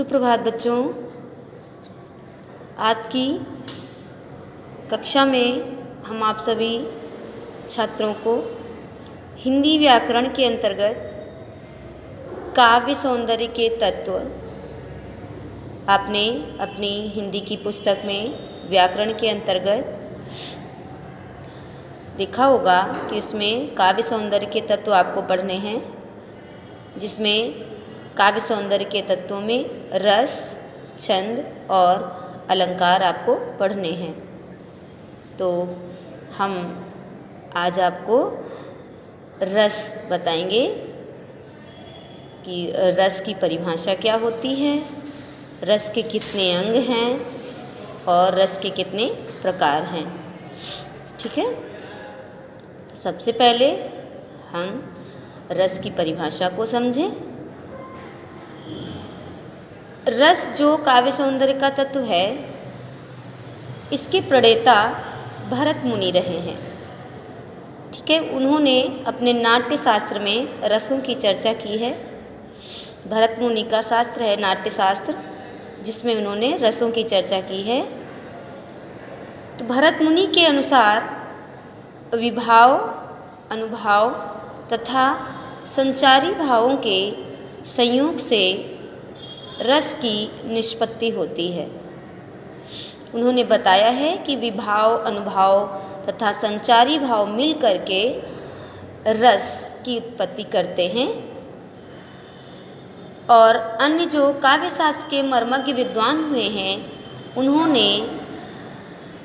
सुप्रभात बच्चों। आज की कक्षा में हम आप सभी छात्रों को हिंदी व्याकरण के अंतर्गत काव्य सौंदर्य के तत्व आपने अपनी हिंदी की पुस्तक में व्याकरण के अंतर्गत देखा होगा कि उसमें काव्य सौंदर्य के तत्व आपको पढ़ने हैं, जिसमें काव्य सौंदर्य के तत्वों में रस, छंद और अलंकार आपको पढ़ने हैं। तो हम आज आपको रस बताएंगे कि रस की परिभाषा क्या होती है, रस के कितने अंग हैं और रस के कितने प्रकार हैं। ठीक है, तो सबसे पहले हम रस की परिभाषा को समझें। रस जो काव्य सौंदर्य का तत्व है, इसके प्रणेता भरत मुनि रहे हैं। ठीक है, उन्होंने अपने नाट्य शास्त्र में रसों की चर्चा की है। भरत मुनि का शास्त्र है नाट्य शास्त्र, जिसमें उन्होंने रसों की चर्चा की है। तो भरत मुनि के अनुसार विभाव, अनुभाव तथा संचारी भावों के संयोग से रस की निष्पत्ति होती है। उन्होंने बताया है कि विभाव, अनुभाव तथा संचारी भाव मिल करके रस की उत्पत्ति करते हैं, और अन्य जो काव्य शास्त्र के मर्मज्ञ विद्वान हुए हैं, उन्होंने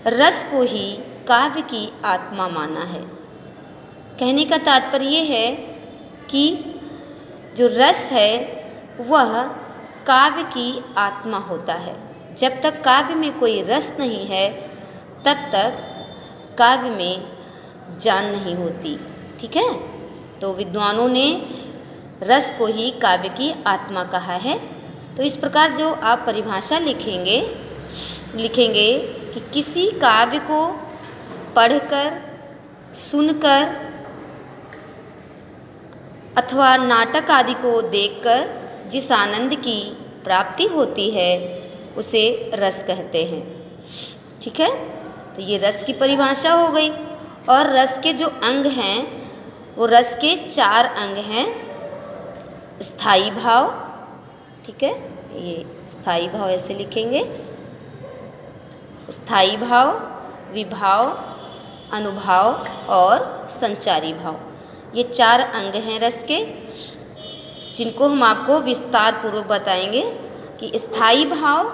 रस को ही काव्य की आत्मा माना है। कहने का तात्पर्य ये है कि जो रस है वह काव्य की आत्मा होता है। जब तक काव्य में कोई रस नहीं है, तब तक काव्य में जान नहीं होती। ठीक है, तो विद्वानों ने रस को ही काव्य की आत्मा कहा है। तो इस प्रकार जो आप परिभाषा लिखेंगे कि किसी काव्य को पढ़कर, सुनकर अथवा नाटक आदि को देखकर जिस आनंद की प्राप्ति होती है, उसे रस कहते हैं। ठीक है, तो ये रस की परिभाषा हो गई। और रस के जो अंग हैं, वो रस के 4 अंग हैं। स्थायी भाव, ठीक है, ये स्थायी भाव ऐसे लिखेंगे, स्थायी भाव, विभाव, अनुभाव और संचारी भाव। ये 4 अंग हैं रस के, जिनको हम आपको विस्तार पूर्वक बताएंगे कि स्थायी भाव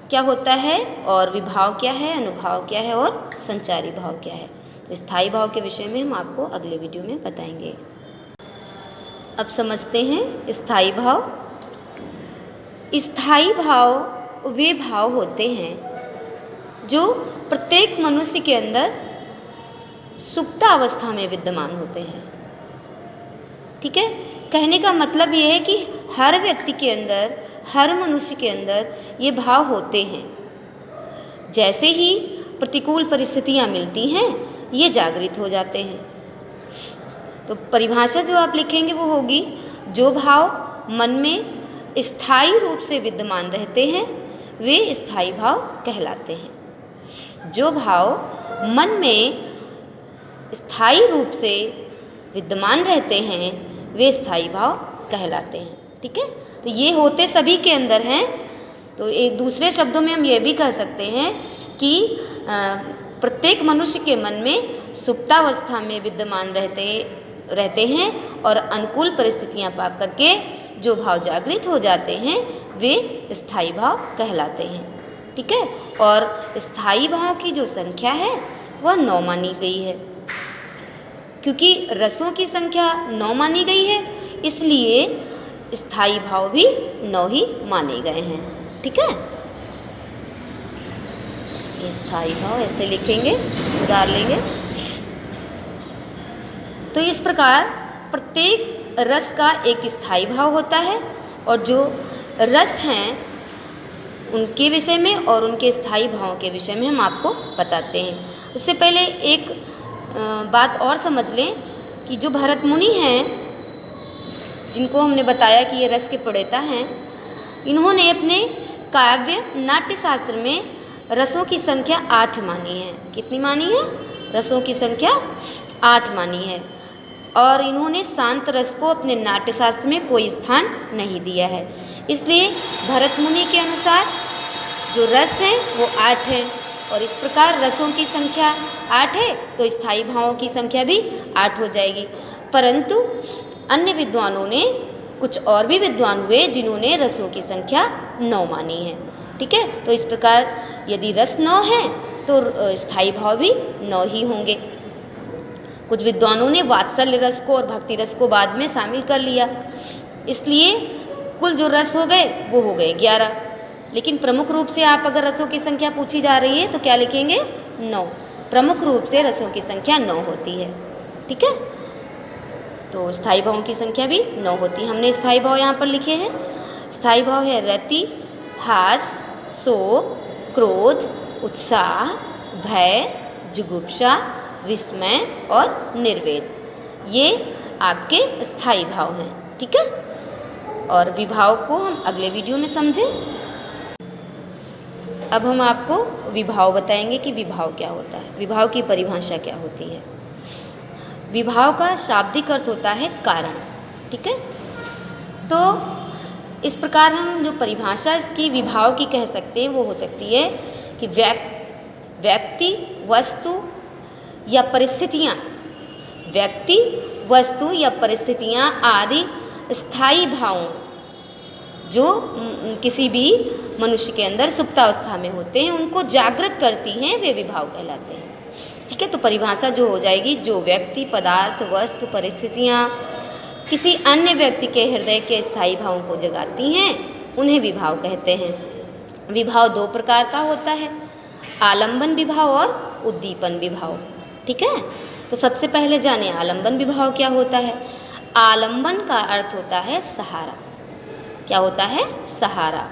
क्या होता है और विभाव क्या है, अनुभाव क्या है और संचारी भाव क्या है। तो स्थायी भाव के विषय में हम आपको अगले वीडियो में बताएंगे। अब समझते हैं स्थायी भाव। स्थायी भाव वे भाव होते हैं जो प्रत्येक मनुष्य के अंदर सुप्तावस्था में विद्यमान होते हैं। ठीक है, कहने का मतलब ये है कि हर व्यक्ति के अंदर, हर मनुष्य के अंदर ये भाव होते हैं। जैसे ही प्रतिकूल परिस्थितियाँ मिलती हैं, ये जागृत हो जाते हैं। तो परिभाषा जो आप लिखेंगे वो होगी, जो भाव मन में स्थायी रूप से विद्यमान रहते हैं, वे स्थायी भाव कहलाते हैं। जो भाव मन में स्थायी रूप से विद्यमान रहते हैं, वे स्थायी भाव कहलाते हैं। ठीक है, तो ये होते सभी के अंदर हैं। तो एक दूसरे शब्दों में हम ये भी कह सकते हैं कि प्रत्येक मनुष्य के मन में सुप्तावस्था में विद्यमान रहते हैं, और अनुकूल परिस्थितियां पा करके जो भाव जागृत हो जाते हैं, वे स्थायी भाव कहलाते हैं। ठीक है, और स्थायी भाव की जो संख्या है वह 9 मानी गई है। क्योंकि रसों की संख्या 9 मानी गई है, इसलिए स्थायी भाव भी 9 ही माने गए हैं। ठीक है, ये स्थायी भाव ऐसे लिखेंगे, सुधार लेंगे। तो इस प्रकार प्रत्येक रस का एक स्थायी भाव होता है, और जो रस हैं उनके विषय में और उनके स्थायी भावों के विषय में हम आपको बताते हैं। उससे पहले एक बात और समझ लें कि जो भरत मुनि हैं, जिनको हमने बताया कि ये रस के प्रणेता हैं, इन्होंने अपने काव्य नाट्यशास्त्र में रसों की संख्या 8 मानी है। कितनी मानी है? रसों की संख्या 8 मानी है। और इन्होंने शांत रस को अपने नाट्यशास्त्र में कोई स्थान नहीं दिया है। इसलिए भरत मुनि के अनुसार जो रस है वो 8 है, और इस प्रकार रसों की संख्या 8 है तो स्थायी भावों की संख्या भी 8 हो जाएगी। परंतु अन्य विद्वानों ने, कुछ और भी विद्वान हुए जिन्होंने रसों की संख्या 9 मानी है। ठीक है, तो इस प्रकार यदि रस 9 है तो स्थायी भाव भी 9 ही होंगे। कुछ विद्वानों ने वात्सल्य रस को और भक्ति रस को बाद में शामिल कर लिया, इसलिए कुल जो रस हो गए वो हो गए 11। लेकिन प्रमुख रूप से आप अगर रसों की संख्या पूछी जा रही है तो क्या लिखेंगे? 9। प्रमुख रूप से रसों की संख्या 9 होती है। ठीक है, तो स्थायी भावों की संख्या भी 9 होती है। हमने स्थायी भाव यहाँ पर लिखे हैं। स्थायी भाव है रति, हास, शोक, क्रोध, उत्साह, भय, जुगुप्सा, विस्मय और निर्वेद। ये आपके स्थायी भाव हैं। ठीक है, और विभाव को हम अगले वीडियो में समझें। अब हम आपको विभाव बताएंगे कि विभाव क्या होता है, विभाव की परिभाषा क्या होती है। विभाव का शाब्दिक अर्थ होता है कारण। ठीक है, तो इस प्रकार हम जो परिभाषा इसकी विभाव की कह सकते हैं वो हो सकती है कि व्यक्ति, वस्तु या परिस्थितियाँ, व्यक्ति, वस्तु या परिस्थितियाँ आदि स्थायी भावों जो किसी भी मनुष्य के अंदर सुप्तावस्था में होते हैं उनको जागृत करती हैं, वे विभाव कहलाते हैं। ठीक है, तो परिभाषा जो हो जाएगी, जो व्यक्ति, पदार्थ, वस्तु, परिस्थितियाँ किसी अन्य व्यक्ति के हृदय के स्थायी भावों को जगाती हैं उन्हें विभाव कहते हैं। विभाव 2 प्रकार का होता है, आलंबन विभाव और उद्दीपन विभाव। ठीक है, तो सबसे पहले जाने आलंबन विभाव क्या होता है। आलंबन का अर्थ होता है सहारा। क्या होता है? सहारा।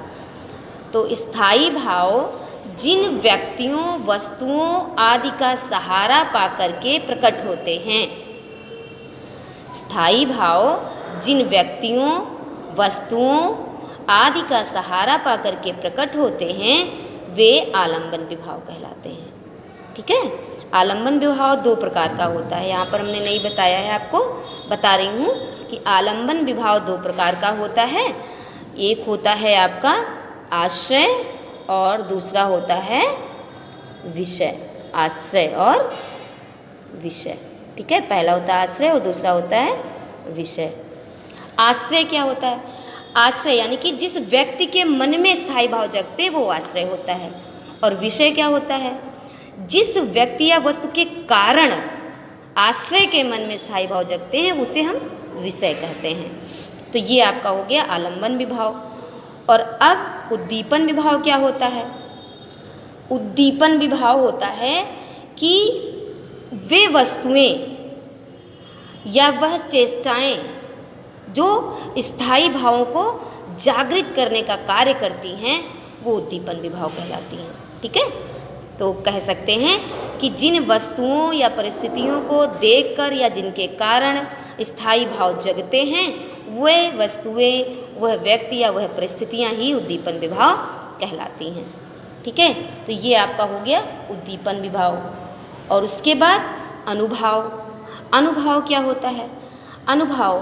तो स्थायी भाव जिन व्यक्तियों, वस्तुओं आदि का सहारा पाकर के प्रकट होते हैं, स्थायी भाव जिन व्यक्तियों, वस्तुओं आदि का सहारा पाकर के प्रकट होते हैं वे आलंबन विभाव कहलाते हैं। ठीक है, आलंबन विभाव 2 प्रकार का होता है। यहाँ पर हमने नहीं बताया है, आपको बता रही हूँ कि आलंबन विभाव 2 प्रकार का होता है। एक होता है आपका आश्रय और दूसरा होता है विषय। आश्रय और विषय। ठीक है, पहला होता है आश्रय और दूसरा होता है विषय। आश्रय क्या होता है? आश्रय यानी कि जिस व्यक्ति के मन में स्थायी भाव जगते वो आश्रय होता है। और विषय क्या होता है? जिस व्यक्ति या वस्तु के कारण आश्रय के मन में स्थायी भाव जगते हैं उसे हम विषय कहते हैं। तो ये आपका हो गया आलंबन विभाव। और अब उद्दीपन विभाव क्या होता है? उद्दीपन विभाव होता है कि वे वस्तुएं या वह चेष्टाएं जो स्थायी भावों को जागृत करने का कार्य करती हैं वो उद्दीपन विभाव कहलाती हैं। ठीक है, तो कह सकते हैं कि जिन वस्तुओं या परिस्थितियों को देखकर या जिनके कारण स्थायी भाव जगते हैं वह वस्तुएं, वह व्यक्ति या वह परिस्थितियां ही उद्दीपन विभाव कहलाती हैं। ठीक है, तो ये आपका हो गया उद्दीपन विभाव। और उसके बाद अनुभाव। अनुभाव क्या होता है? अनुभाव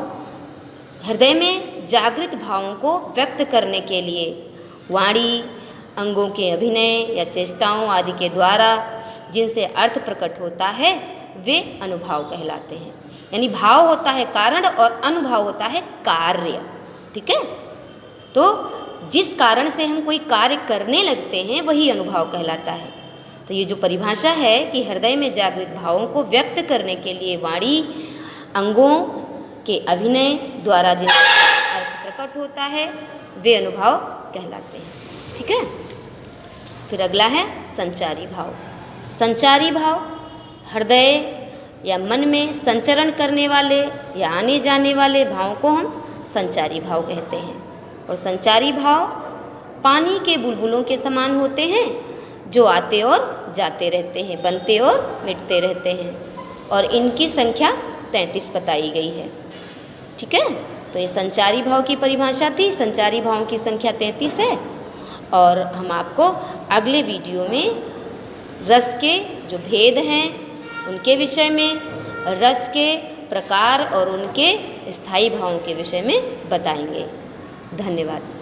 हृदय में जागृत भावों को व्यक्त करने के लिए वाणी, अंगों के अभिनय या चेष्टाओं आदि के द्वारा जिनसे अर्थ प्रकट होता है वे अनुभाव कहलाते हैं। यानी भाव होता है कारण और अनुभाव होता है कार्य। ठीक है, तो जिस कारण से हम कोई कार्य करने लगते हैं वही अनुभाव कहलाता है। तो ये जो परिभाषा है कि हृदय में जागृत भावों को व्यक्त करने के लिए वाणी, अंगों के अभिनय द्वारा जिनसे अर्थ प्रकट होता है वे अनुभाव कहलाते हैं। ठीक है, फिर अगला है संचारी भाव। संचारी भाव हृदय या मन में संचरण करने वाले या आने जाने वाले भावों को हम संचारी भाव कहते हैं। और संचारी भाव पानी के बुलबुलों के समान होते हैं जो आते और जाते रहते हैं, बनते और मिटते रहते हैं। और इनकी संख्या 33 बताई गई है। ठीक है, तो ये संचारी भाव की परिभाषा थी। संचारी भावों की संख्या 33 है और हम आपको अगले वीडियो में रस के जो भेद हैं उनके विषय में, रस के प्रकार और उनके स्थायी भावों के विषय में बताएंगे। धन्यवाद।